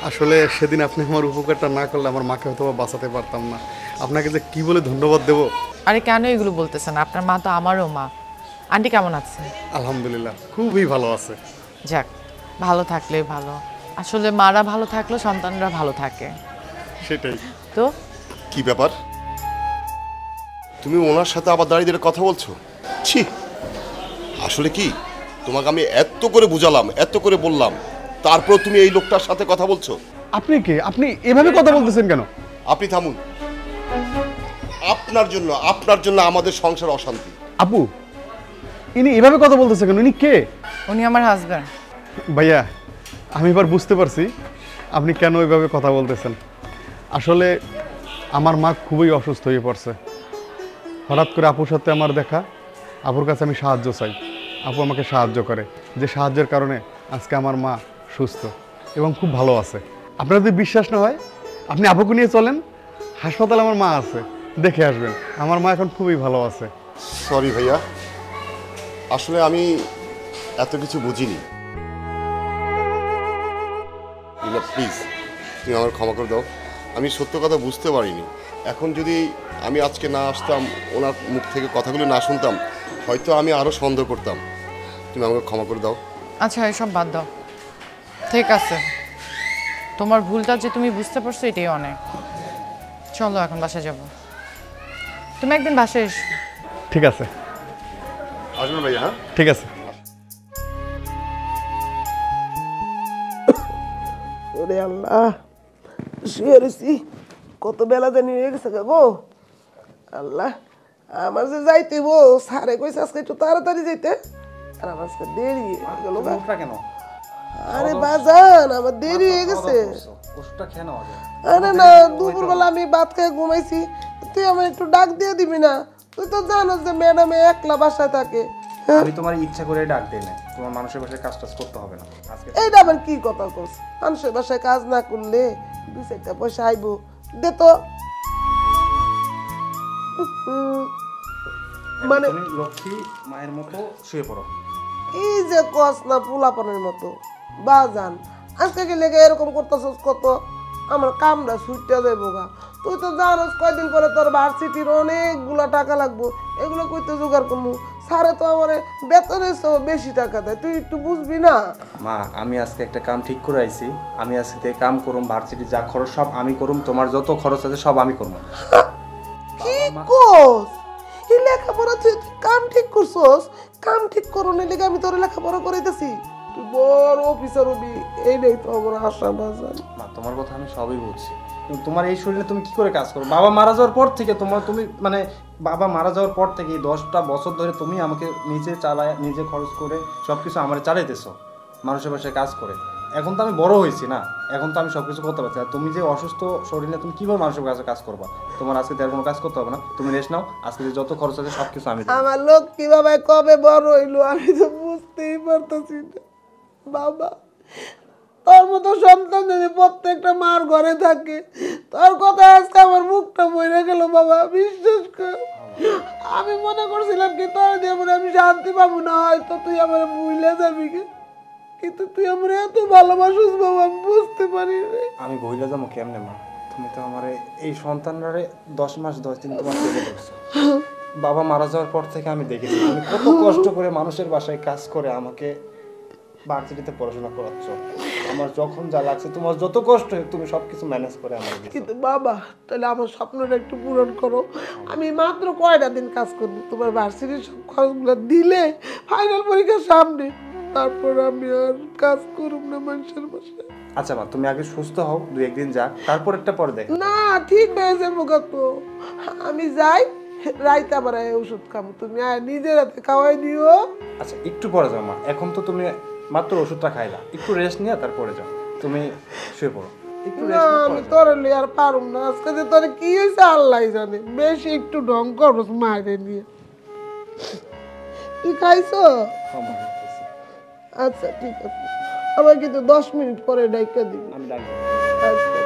আসলে সেদিন আপনি আমার উপকারটা না করলে আমার মাকে হয়তো বাঁচাতে পারতাম না। আপনাকে যে কি বলে ধন্যবাদ দেব। আরে কেন এগুলো বলতেছেন? আপনার মা তো আমারও মা। আন্টি কেমন আছে? আলহামদুলিল্লাহ খুবই ভালো আছে। যাক, ভালো থাকলেই ভালো। আসলে মারা ভালো থাকলে সন্তানরা ভালো থাকে। সেটাই। তো কি ব্যাপার, তুমি ওনার সাথে আবার দাঁড়িয়ে কথা বলছো? ছি, আসলে কি তোমাকে আমি এত করে বুঝালাম, এত করে বললাম, তারপর তুমি এই লোকটার সাথে কথা বলছো? আপনি কি, আপনি এভাবে কথা বলতেছেন কেন? আপনি থামুন। আপনার জন্য আমাদের সংসার অশান্তি। আপু, ইনি এভাবে কথা বলতেছে কেন? ইনি কে? উনি আমার হাজব্যান্ড। ভাইয়া, আমি এবার বুঝতে পারছি আপনি কেন এভাবে কথা বলতেছেন। আসলে আমার মা খুবই অসুস্থ হয়ে পড়ছে। হঠাৎ করে আপুর সাথে আমার দেখা, আপুর কাছে আমি সাহায্য চাই, আপু আমাকে সাহায্য করে, যে সাহায্যের কারণে আজকে আমার মা সুস্থ এবং খুব ভালো আছে। আপনার যদি বিশ্বাস না হয় আপনি আপুকে নিয়ে চলেন, হাসপাতালে আমার মা আছে, দেখে আসবেন। আমার মা এখন খুবই ভালো আছে। সরি ভাইয়া, আসলে আমি এত কিছু বুঝিনি। প্লিজ তুমি আমার ক্ষমা করে দাও, আমি সত্য কথা বুঝতে পারিনি। এখন যদি আমি আজকে না আসতাম, ওনার মুখ থেকে কথাগুলো না শুনতাম, হয়তো আমি আরও সন্দেহ করতাম। তুমি আমাকে ক্ষমা করে দাও। আচ্ছা, এসব বাদ দাও। ঠিক আছে, তোমার ভুলটা যে তুমি বুঝতে পারছো এটাই অনেক। চলো এখন বাসায় যাব। তুমি একদিন বাসায় এসো। ঠিক আছে, আসবেন ভাইয়া? হ্যাঁ, ঠিক আছে। ওরে আল্লাহ, শুয়ে রয়েছি, কত বেলা জানি হয়ে গেছে গো। আল্লাহ, আমার যে যাইতে গো, সারে কইছে আজকে একটু তাড়াতাড়ি যাইতে, আর আমার আজকে দেরি হয়ে গেল। কেন? আরে বাজান, আমার দেরি হয়ে গেছে। ওষুধটা খেয়ে নাও আগে। আরে না, দুপুরবেলা আমি ভাত খেয়ে ঘুমাইছি, তুই আমার একটু ডাক দিয়ে দিবি না? তুই তো জানো যে ম্যাডামে একলা বাসায় থাকে। আমি তোমার ইচ্ছা করে ডাক দেই না, তোমার মানুষের বাসায় কাজ টাজ করতে হবে না আজকে। এইটা আবার কি কথা কস? মানুষের বাসায় কাজ না করলে 2-4 পয়সা আইবো, দে তো। মানে তুমি লক্ষ্মী মায়ের মতো শুয়ে পড়ো। এই যে কস না পোলাপনের মতো বাজান, আজকে কি লেগে এরকম করতেছস? কত আমার কামটা ছুটতে যাইব গা। তুই তো জানোস কয়দিন পরে তোর ভার্সিটির অনেকগুলা টাকা লাগবো, এগুলো কইতে জোগাড় করবো। স্যারে তো আমার বেতনের চেয়েও বেশি টাকা দেয়, তুই একটু বুঝবি না? মা, আমি আজকে একটা কাম ঠিক করে আইছি, আমি আজকে থেকে কাম করুম, ভার্সিটি যা খরচ সব আমি করুম, তোমার যত খরচ আছে সব আমি করবো। কি কস? এই লেখাপড়া তুই কাম ঠিক করছস? কাম ঠিক করোনি লেগে আমি তোর লেখাপড়া করাইতেছি, তুই বড় অফিসার হবি, এই নেই তো আমার আশা বাজান। মা, তোমার কথা আমি সবই বুঝছি, কিন্তু তোমার এই শরীরে তুমি কি করে কাজ করো? বাবা মারা যাওয়ার পর থেকে তুমি মানে বাবা মারা যাওয়ার পর থেকে 10টা বছর ধরে তুমি আমাকে নিজে চালায়, নিজে খরচ করে সবকিছু আমার চালাইতেছো, মানুষের বাসায় কাজ করে। এখন তো আমি বড় হয়েছি না, এখন তো আমি সবকিছু করতে পারছি। আর তুমি যে অসুস্থ শরীরে তুমি কিভাবে মানুষের কাছে কাজ করবা? তোমার আজকে তার কোনো কাজ করতে হবে না, তুমি রেস্ট নাও, আজকে যে যত খরচ আছে সবকিছু আমি দেব। আমার লোক কিভাবে কবে বড় হইলো আমি তো বুঝতেই পারতেছি না বাবা। তোর মতো সন্তান যদি প্রত্যেকটা মার ঘরে থাকে, তোর কথা আজকে আমার মুখটা বইরে গেল বাবা, বিশ্বাস কর। আমি মনে করছিলাম কি তোর দিয়ে মনে আমি শান্তি পাবো না, হয়তো তুই আমার ভুলে যাবি, কিন্তু তুই আমার এত ভালোবাসিস বাবা, আমি বুঝতে পারি। আমি ভুলে যাবো কেমনে মা? তুমি তো আমার এই সন্তানরে 10 মাস 10 দিন তোমার পেটে ধরছো। বাবা মারা যাওয়ার পর থেকে আমি দেখেছি তুমি কত কষ্ট করে মানুষের বাসায় কাজ করে আমাকে ভার্সিটিতে পড়াশোনা করাচ্ছ। আমার যখন যা লাগছে, তোমার যত কষ্ট হয় তুমি সবকিছু ম্যানেজ করে আমার দিচ্ছ। কিন্তু বাবা, তাহলে আমার স্বপ্নটা একটু পূরণ করো। আমি মাত্র কয়টা দিন কাজ করবো, তোমার ভার্সিটির সব খরচগুলো দিলে ফাইনাল পরীক্ষার সামনে, তারপর আমি আর কাজ করব না মানুষের বাসায়। আচ্ছা মা, তুমি আগে সুস্থ হও, 2-1 দিন যাক, তারপর একটা পরে দেখ। না, ঠিক হয়ে যাবো কত। আমি যাই, রাইতে আবার ওষুধ খাবো, তুমি নিজের হাতে খাওয়াই দিও। আচ্ছা, একটু পরে যাও মা, এখন তো তুমি মাত্র ওষুধটা খাইলা, একটু রেস্ট নিয়ে তারপরে যাও, তুমি শুয়ে পড়ো। না, আমি তোর আর পারুম না, আজকে যে তোর কি হয়েছে আল্লাহ জানে। বেশি একটু ঢং করো মায়ের নিয়ে। তুই খাইছো? আচ্ছা ঠিক আছে, আমার কিন্তু 10 মিনিট পরে ডাইকা দিবি। আমি ডাকবো। আচ্ছা।